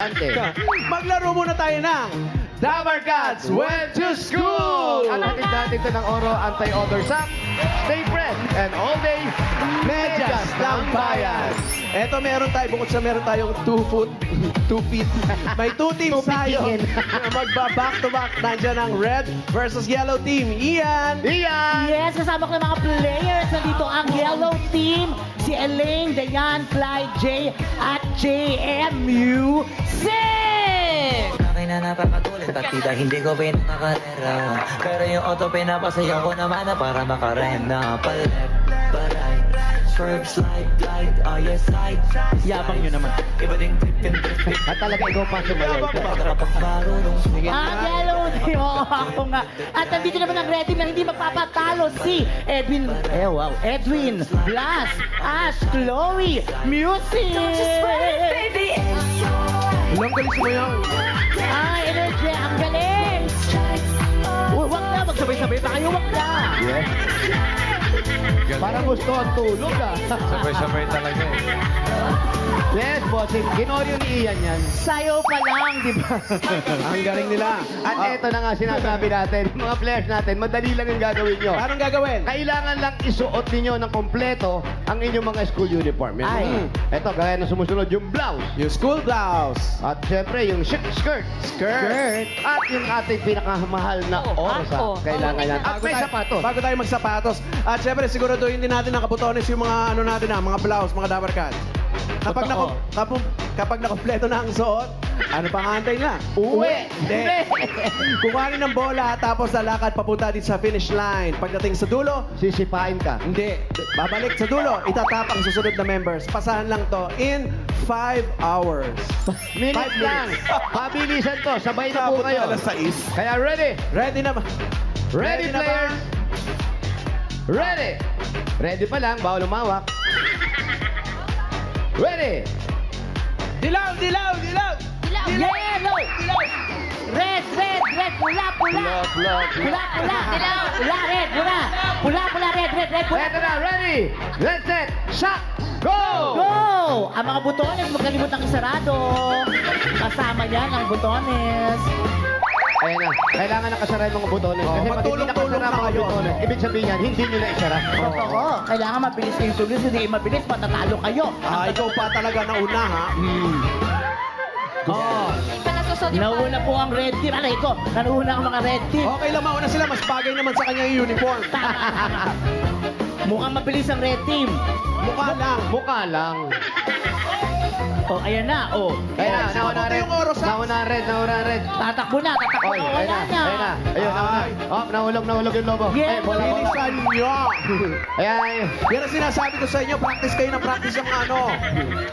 Estudyante. Maglaro muna tayo ng Dabar Cats Went to School! Ang ating natin ito ng Oro Anti-Odor Sock, Stay Fresh, and All Day Medyas ng Bayan. Eto meron tayo, bukod sa meron tayong 2 feet, may 2 teams tayo. Magba-back to back. Nandiyan ang red versus yellow team. Ian! Iyan! Yes, kasama ko ng mga players. Nandito ang yellow team. Si Elaine, Dayan, Clyde, Jay, at JMU. Sing! Akin na napapatuloy, partida hindi ko pinakakarera. Pero yung auto pinapasayaw ko naman na para makarena. Pa-left, pa-right, swerve, slide, glide, oh yes, slide. Yabang nyo naman. Iba ding trip and trip. At talaga ikaw pa sumayaw. Pagkakapagbago nung Ang yellow team. Oo, ako nga. At nandito naman ang red team na hindi magpapatalo si Edwin, Blas, Ash, Chloe, Music! Ilang galis mo yan? Ay, energy, ang galing! Wag na, magsabay-sabay tayo, wag na! Yes. Parang gusto ang tulog ah. Sabay-sabay talaga eh. Yes, bossing. Ginoryo ni Ian yan. Sayo pa lang, di ba? Ang galing nila. At eto na nga sinasabi natin, mga players natin, madali lang yung gagawin nyo. Anong gagawin? Kailangan lang isuot ninyo ng kompleto ang inyong mga school uniform. Yan. Ay. Eto, gaya ng sumusunod, yung blouse. Yung school blouse. At syempre, yung skirt. Skirt. At yung ating pinakamahal na oras. Kailangan yan. At may sapatos. Bago tayo magsapatos. At syempre, siguraduhin din natin na kabutones yung mga ano natin mga blouse, mga Dabar Cats. Kapag nakompleto na ang suot, ano pang antay na? Uwi! Hindi. Kukuhanin ng bola tapos lalakad papunta din sa finish line. Pagdating sa dulo, Sisipain ka. hindi. Babalik sa dulo, itatap ang susunod na members. Pasahan lang to in 5 hours. Minutes 5 lang. Pabilisan to. Sabay na po kayo. Kaya ready? Ready na ba? Ready, na ba? players? Ready? Ready pa lang. Bawal umawak. Ready? Dilaw, dilaw, dilaw! Yellow! Red, pula, pula! Pula, red, pula, red, pula! Eto na. Ready? Let's set. Shot. Go! Go! Ang mga butones, huwag kalimutang isarado. Kasama yan ang butones. Ayan na. Kailangan nakasara yung mga butones. Oh, Kasi pag hindi magtulong-tulong nakasara ang na mga kayo. butones, ibig sabihin yan, hindi nyo na isara. Totoo. Kailangan mabilis kayong tulis. Hindi mabilis, matatalo kayo. Ikaw pa talaga nauna, ha? Oh. Nauna po ang red team. Ano ito? Nauna ang mga red team. Okay lang, mauna sila. Mas bagay naman sa kanya yung uniform. Mukhang mabilis ang red team. Mukha lang. Mukha lang. Oh, ayan na. Oh. Ayan na, Sino nauna ba red. yung oros, ha? Nauna red. Tatakbo na. Oy, Wala ayan na. na. Ayan na. Ayun, nauna. Ay. Oh, nahulog yung lobo. Yeah, Ay, bola. Bilisan nyo. Ayan. Yan ang sinasabi ko sa inyo. Practice kayo ng practice yung ano.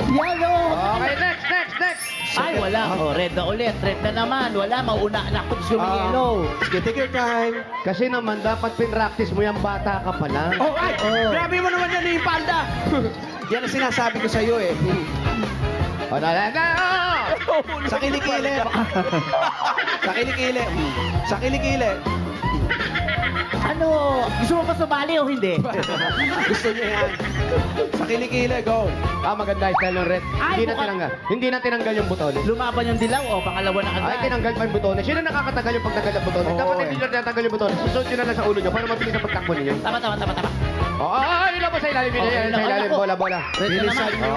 Yellow. Okay, next. Ay, wala. Oh, red na ulit. Red na naman. Wala. Mauna na ako sa yellow. Sige, take your time. Kasi naman, dapat pinractice mo yung bata ka pa lang. Oh, ay! Grabe mo naman yan yung palda. Yan ang sinasabi ko sa iyo eh. Oh, na. Sa kilikili. Sa kilikili. Sa kilikili. Ano? Gusto mo pa sumali o hindi? Gusto niya yan. Sa kilikili, go. Maganda yung style ng red. Ay, Hindi na mukhang- tinanggal. Hindi na tinanggal yung butones. Lumaban yung dilaw o pangalawa na Ay, agad. tinanggal pa yung butones. Sino nakakatagal yung pagtagal ng butones? Oo, Dapat eh. hindi nyo tinatanggal yung butones. Susunod nyo na lang sa ulo nyo para mabilis ang pagtakbo ninyo. Tama. Yun lang po sa ilalim. Okay, Sa ilalim, ako. bola. Red na Bilisan naman. nyo.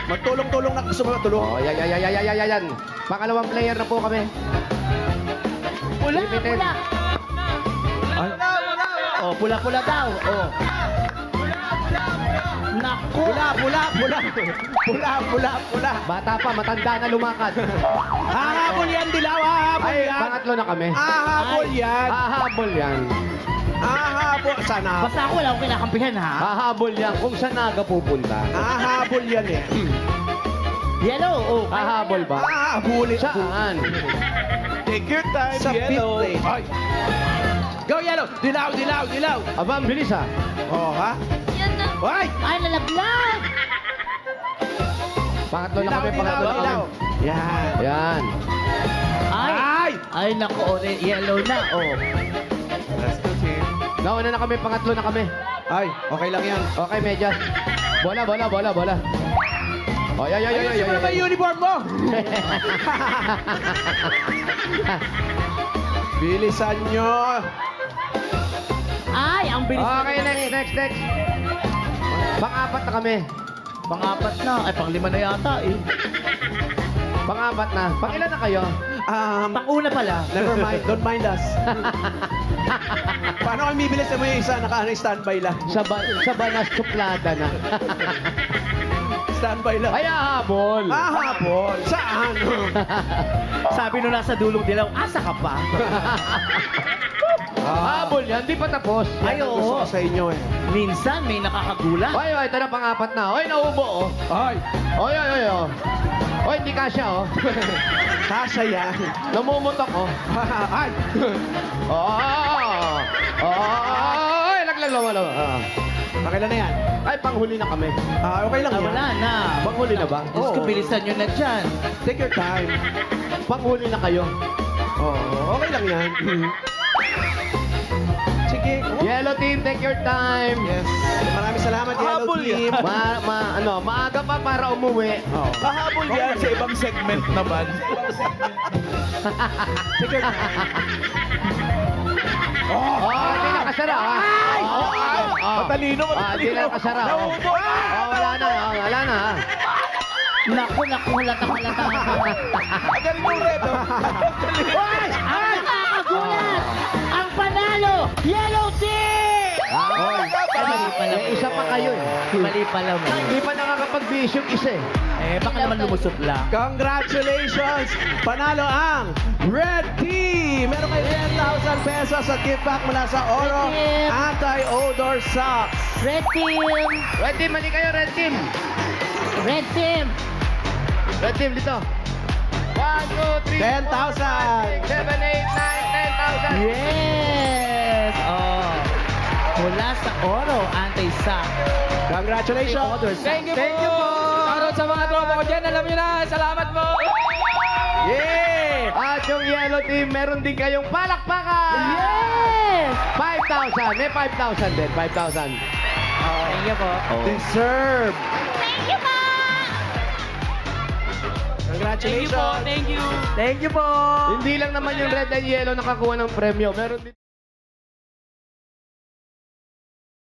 Magtulong-tulong na gusto mo tulong. Yan. Pangalawang player na po kami. Pula. Ay. Oh, pula daw. Oh. Naku. Pula. Bata pa, matanda na lumakad. Hahabol yan, dilaw. Hahabol Ay, yan. pangatlo na kami. Hahabol yan. Hahabol yan. Hahabol. Sana. Basta ako wala akong kinakampihan ha. Hahabol yan kung saan naga pupunta. Hahabol yan eh. Yellow. Oh. Hahabol ba? Hahabulin. Saan? Take your time, sa yellow. Ay. Go, yellow. Dilaw. Aba, ang bilis ha. Oh, ha? Ay! Ay, nalaglag. Pangatlo na kami, pangatlo na kami. Yan. Yan. Ay, naku. Oh, yellow na. Oh. Nauna na kami, pangatlo na kami. Ay, okay lang yan. Okay, medyas. Bola. Oh, ay. Ayusin mo na ba yung uniform mo? Bilisan nyo. Ay, ang bilis Okay, next. Pang-apat na kami. Pang-apat na. Ay, pang-lima na yata eh. Pang-apat na. Pang-ilan na kayo? Pang-una pala. Never mind, don't mind us. Paano kami bibilis mo yung isa? Naka-standby lang. Sa banas suplada na. Standby lang. Ay, habol. Hapon. Saan? Sabi nung nasa dulong dilaw, asa ka pa? Habol yan, di pa tapos. Ay, Gusto oo. ko sa inyo eh. Minsan may nakakagulat. Ay, ito na pang-apat na. Ay, naubo, oh. Ay, Ay, oh. Oy, hindi kasya, oh. kasha yan. Namumutok, oh. Ay! Ay, laglag. Pakilan na yan. Ay, panghuli na kami. Okay lang Ah, yan. wala na. Panghuli na ba? Diyos ko, Oo. bilisan nyo na dyan. Take your time. Panghuli na kayo. Oo, okay lang yan. Sige. Yellow team, take your time. Yes. Maraming salamat, Yellow Habol Team. Maaga pa para umuwi. Oo. Pahabol yan sa ibang segment naman. Take your time. Hindi nakasara, ah. Matalino. Hindi nakasara, oh. Naubo. Wala na, ah. Naku, halata. Agaling mo red. Ang nakakagulat! Ang panalo! Yellow Team! May isa pa kayo, eh. Mali pala mo. Hindi pa nakakapag-vision isa, eh. Eh, baka naman lumusot lang. Congratulations! Panalo ang Red Team! Meron kayo 10,000 pesos at gift back mula sa Oro Red Team. Anti-Odor Socks. Red Team! Red team, mali kayo, red team. Red Team! Red team, dito. 1, 2, 3, 10,000. 7, 8, 9, 10,000. Yes! Oh. Mula sa Oro, anti-sack. Congratulations! Thank you po. Shoutout sa mga tropa ko dyan. Alam nyo na. Salamat po. Yeah! At yung yellow team, meron din kayong palakpakan. Yes! 5,000. May 5,000 din. 5,000. Thank you po. Deserve! Congratulations! Thank you po. Hindi lang naman yung red and yellow nakakuha ng premyo. Meron din